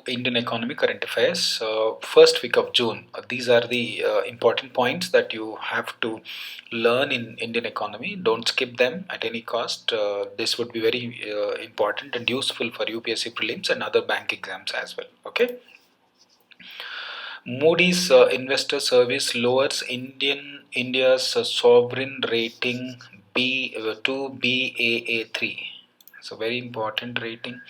Indian economy current affairs, first week of June. These are the important points that you have to learn in Indian economy. Don't skip them at any cost. This would be very important and useful for UPSC prelims and other bank exams as well. Okay. Moody's Investor Service lowers India's sovereign rating to Baa3. It's a very important rating.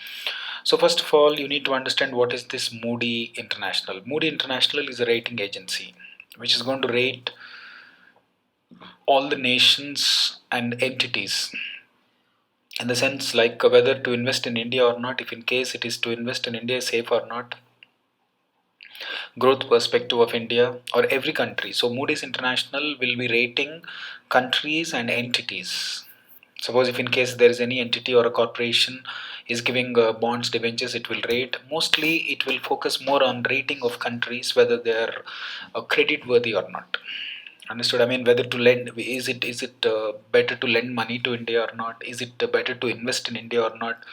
So first of all, you need to understand what is this Moody International. Moody International is a rating agency which is going to rate all the nations and entities in the sense like whether to invest in India or not, if in case it is to invest in India safe or not, growth perspective of India or every country. So Moody's International will be rating countries and entities. Suppose if in case there is any entity or a corporation is giving bonds, debentures, it will rate. Mostly it will focus more on rating of countries, whether they are credit worthy or not. Understood? I mean, whether to lend, is it better to lend money to India or not? Is it better to invest in India or not?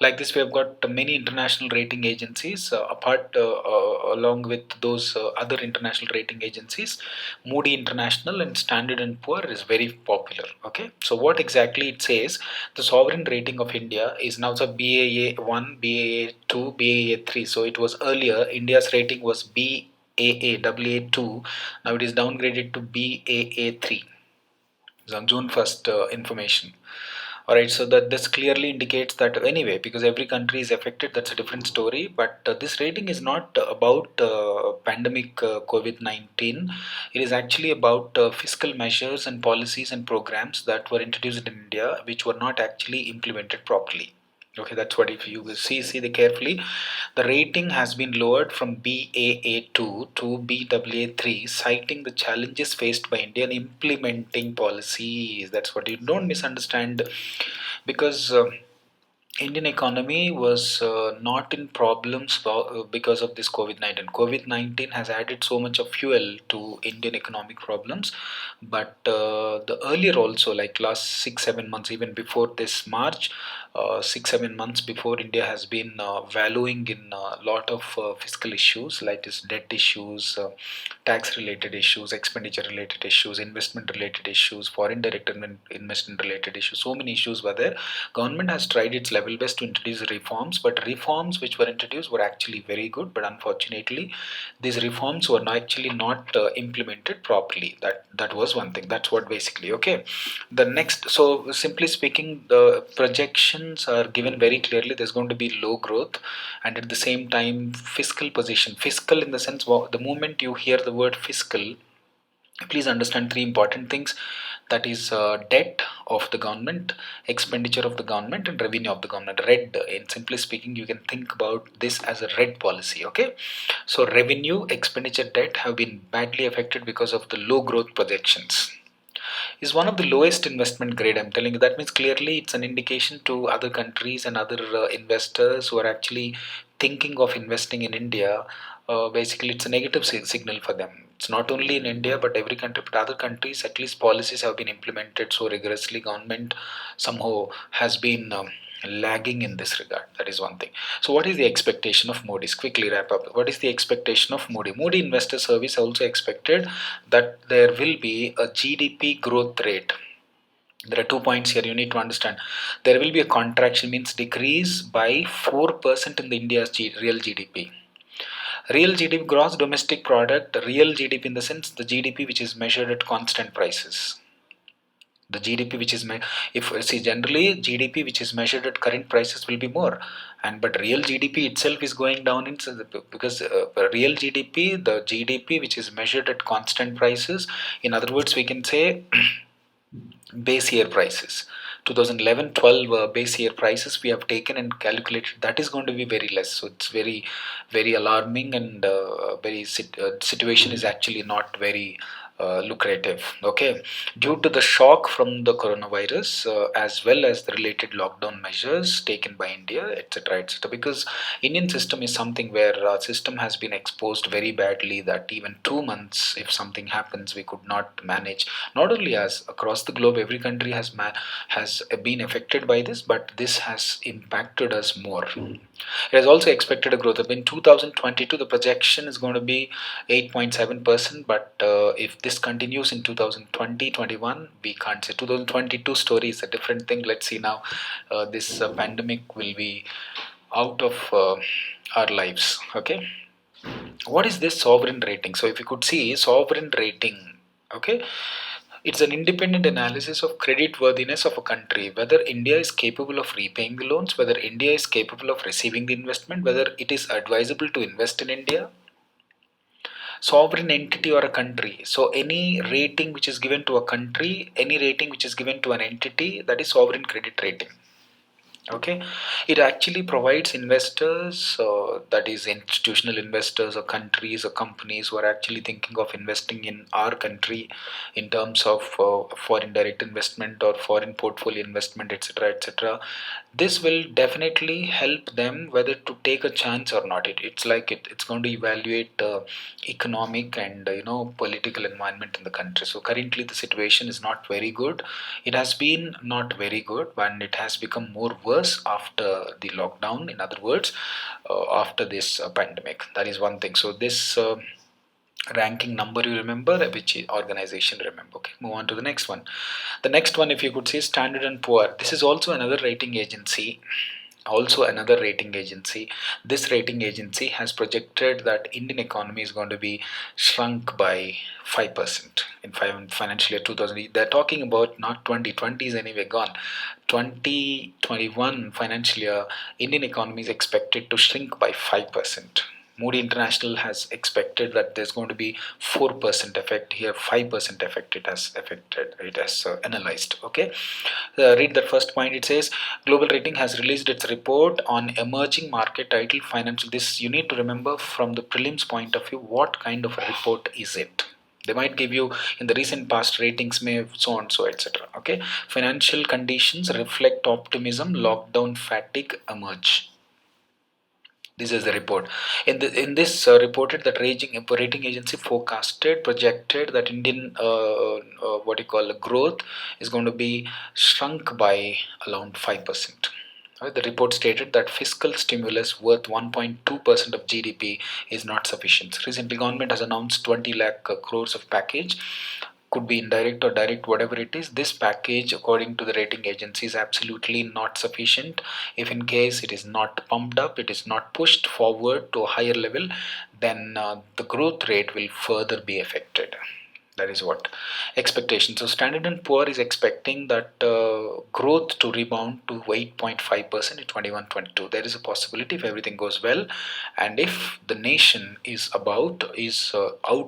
Like this, we have got many international rating agencies. Along with those other international rating agencies, Moody International and Standard and Poor is very popular. Okay, so what exactly it says? The sovereign rating of India is now the BAA1, BAA2, BAA3. So it was earlier India's rating was BAA2. Now it is downgraded to BAA3. It's on June 1st information. All right, so that this clearly indicates that anyway, because every country is affected, that's a different story. But this rating is not about pandemic COVID-19. It is actually about fiscal measures and policies and programs that were introduced in India, which were not actually implemented properly. Okay, that's what if you will see the carefully, the rating has been lowered from BAA2 to BAA3, citing the challenges faced by India in implementing policies. That's what you don't misunderstand, because Indian economy was not in problems because of this COVID-19. COVID-19 has added so much of fuel to Indian economic problems, but the earlier also, like last 6-7 months, even before this March, 6-7 months before, India has been valuing in a lot of fiscal issues, like this debt issues, tax related issues, expenditure related issues, investment related issues, foreign direct investment related issues. So many issues were there. Government has tried its level best to introduce reforms, but reforms which were introduced were actually very good, but unfortunately these reforms were actually not implemented properly. That was one thing. That's what basically. Okay, the next, so simply speaking, the projections are given very clearly. There's going to be low growth, and at the same time fiscal position, fiscal in the sense, the moment you hear the word fiscal, please understand three important things. That is debt of the government, expenditure of the government, and revenue of the government. Red, in simply speaking, you can think about this as a red policy. Okay, so revenue, expenditure, debt have been badly affected because of the low growth projections. Is one of the lowest investment grade, I'm telling you. That means clearly it's an indication to other countries and other investors who are actually thinking of investing in India. Basically it's a negative signal for them. It's not only in India but every country, but other countries, at least policies have been implemented so rigorously. Government somehow has been lagging in this regard. That is one thing. So what is the expectation of Moody's? Quickly wrap up. What is the expectation of Moody? Moody Investor Service also expected that there will be a GDP growth rate. There are 2 points here you need to understand. There will be a contraction, means decrease by 4% in the India's real GDP. Real GDP, gross domestic product, real GDP in the sense the GDP which is measured at constant prices. The GDP which is if see, generally GDP which is measured at current prices will be more, and but real GDP itself is going down in, because real GDP, the GDP which is measured at constant prices, in other words we can say base year prices, 2011-12 base year prices we have taken and calculated, that is going to be very less. So it's very alarming, and situation is actually not very lucrative. Okay, due to the shock from the coronavirus, as well as the related lockdown measures taken by India, etc., etc. Because Indian system is something where our system has been exposed very badly, that even 2 months, if something happens, we could not manage. Not only as across the globe, every country has been affected by this, but this has impacted us more. It has also expected a growth. In 2022, the projection is going to be 8.7%, but if this continues in 2020-21, we can't say. 2022 story is a different thing. Let's see now. This pandemic will be out of our lives. Okay, what is this sovereign rating? So if you could see sovereign rating, okay, it's an independent analysis of credit worthiness of a country, whether India is capable of repaying the loans, whether India is capable of receiving the investment, whether it is advisable to invest in India. Sovereign entity or a country. So any rating which is given to a country, any rating which is given to an entity, that is sovereign credit rating. Okay, it actually provides investors, that is institutional investors or countries or companies who are actually thinking of investing in our country in terms of foreign direct investment or foreign portfolio investment, etc., etc. This will definitely help them whether to take a chance or not. It's like it's going to evaluate economic and political environment in the country. So currently the situation is not very good. It has been not very good, and it has become more worse after the lockdown. In other words, after this pandemic. That is one thing. So this ranking number you remember, which organization remember. Okay, move on to the next one. The next one, if you could see, Standard and Poor. This is also another rating agency. This rating agency has projected that Indian economy is going to be shrunk by 5% in financial year 2000. They're talking about not 2020 is anyway gone. 2021 financial year, Indian economy is expected to shrink by 5%. Moody International has expected that there's going to be 4% effect here, 5% effect. It has analyzed. Okay, read that first point. It says Global Rating has released its report on emerging market title financial. This you need to remember from the prelims point of view. What kind of a report is it? They might give you in the recent past ratings may so and so, etc. Okay, financial conditions reflect optimism, lockdown fatigue emerge. This is the report. In this reported that rating agency projected that Indian what you call growth is going to be shrunk by around 5%. The report stated that fiscal stimulus worth 1.2% of GDP is not sufficient. Recently, government has announced 20 lakh crores of package, could be indirect or direct, whatever it is. This package, according to the rating agency, is absolutely not sufficient. If in case it is not pumped up, it is not pushed forward to a higher level, then the growth rate will further be affected. That is what expectation. So Standard and Poor is expecting that growth to rebound to 8.5% in 21-22. There is a possibility if everything goes well, and if the nation is out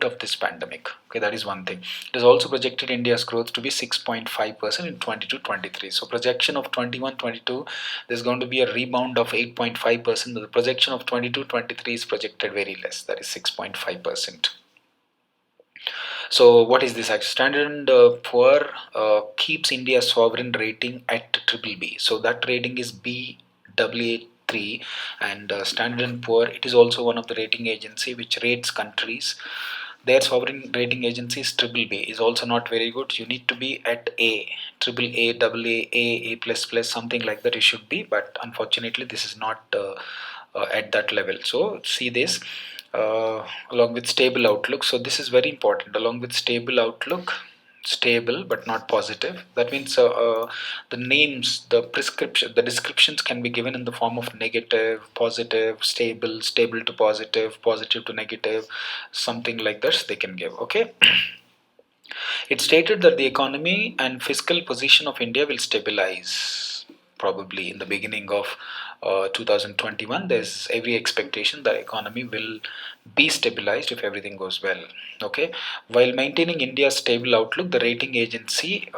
of this pandemic. Okay, that is one thing. It is also projected India's growth to be 6.5% in 22-23. So projection of 21-22, there's going to be a rebound of 8.5%. The projection of 22-23 is projected very less. That is 6.5%. So what is this? Standard and Poor keeps India's sovereign rating at BBB. So that rating is Baa3, and Standard and Poor, it is also one of the rating agency which rates countries. Their sovereign rating agency is BBB, is also not very good. You need to be at A, triple A, double A plus plus, something like that. You should be, but unfortunately this is not at that level. So see this. Along with stable outlook, so this is very important. Along with stable outlook, stable but not positive. That means the names, the descriptions can be given in the form of negative, positive, stable, stable to positive, positive to negative, something like that they can give. Okay. It stated that the economy and fiscal position of India will stabilize probably in the beginning of 2021. There's every expectation that economy will be stabilized if everything goes well. Okay, while maintaining India's stable outlook, the rating agency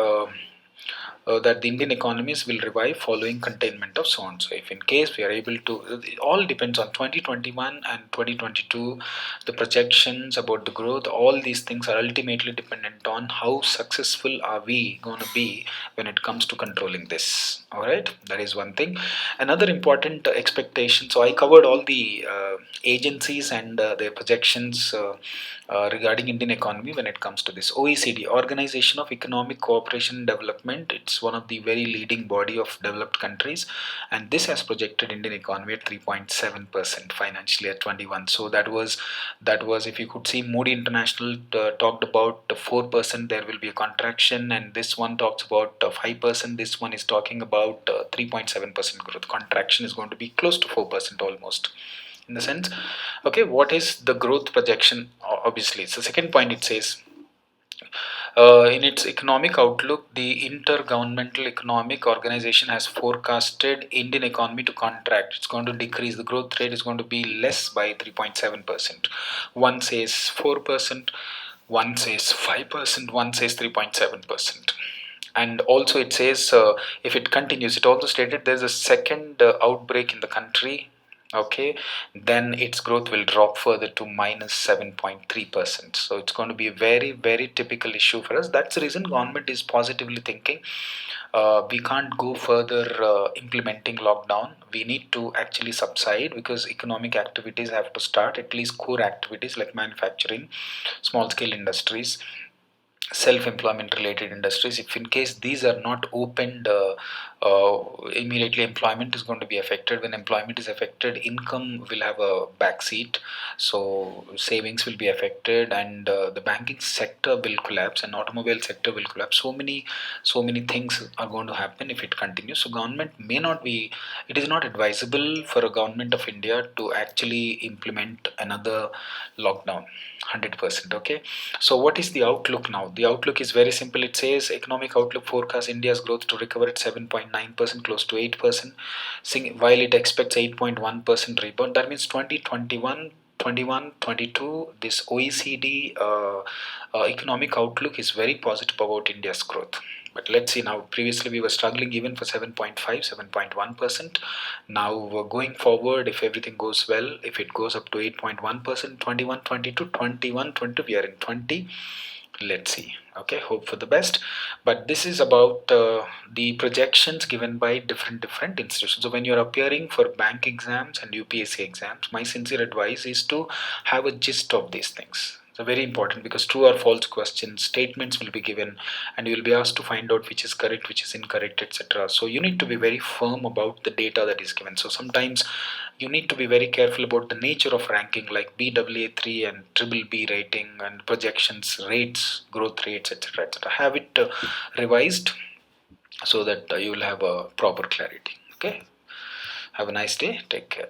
that the Indian economies will revive following containment of so on. So if in case we are able to, it all depends on 2021 and 2022, the projections about the growth, all these things are ultimately dependent on how successful are we going to be when it comes to controlling this. All right, that is one thing. Another important expectation. So I covered all the agencies and their projections regarding Indian economy when it comes to this. OECD, Organization of Economic Cooperation and Development, it's one of the very leading body of developed countries, and this has projected Indian economy at 3.7% financially at 21. So that was if you could see, Moody International talked about 4% there will be a contraction, and this one talks about 5%. This one is talking about 3.7% growth. Contraction is going to be close to 4% almost, in the sense. Okay, what is the growth projection? Obviously, so second point, it says in its economic outlook, the Intergovernmental Economic Organization has forecasted Indian economy to contract. It's going to decrease. The growth rate is going to be less by 3.7%. One says 4%, one says 5%, one says 3.7%. And also it says if it continues, it also stated there's a second outbreak in the country, okay, then its growth will drop further to minus 7.3%. So it's going to be a very very typical issue for us. That's the reason government is positively thinking we can't go further implementing lockdown. We need to actually subside, because economic activities have to start, at least core activities like manufacturing, small scale industries, self-employment related industries. If in case these are not opened, immediately employment is going to be affected. When employment is affected, income will have a backseat, so savings will be affected, and the banking sector will collapse, and automobile sector will collapse. So many things are going to happen if it continues. So government may not be, it is not advisable for a government of India to actually implement another lockdown 100%. Okay, so what is the outlook now? The outlook is very simple. It says economic outlook forecasts India's growth to recover at 7.9%, close to 8%, while it expects 8.1% rebound. That means 2021, 21, 22, this OECD economic outlook is very positive about India's growth. But let's see now. Previously, we were struggling even for 7.5, 7.1%. Now, going forward, if everything goes well, if it goes up to 8.1%, 21, 22, 21, 20, we are in 20. Let's see. Okay, hope for the best. But this is about the projections given by different institutions. So when you're appearing for bank exams and UPSC exams, my sincere advice is to have a gist of these things. So very important, because true or false questions, statements will be given, and you will be asked to find out which is correct, which is incorrect, etc. So you need to be very firm about the data that is given. So sometimes you need to be very careful about the nature of ranking, like BAA3 and triple B rating and projections, rates, growth rates, etc. etc. Have it revised so that you will have a proper clarity. Okay, have a nice day. Take care.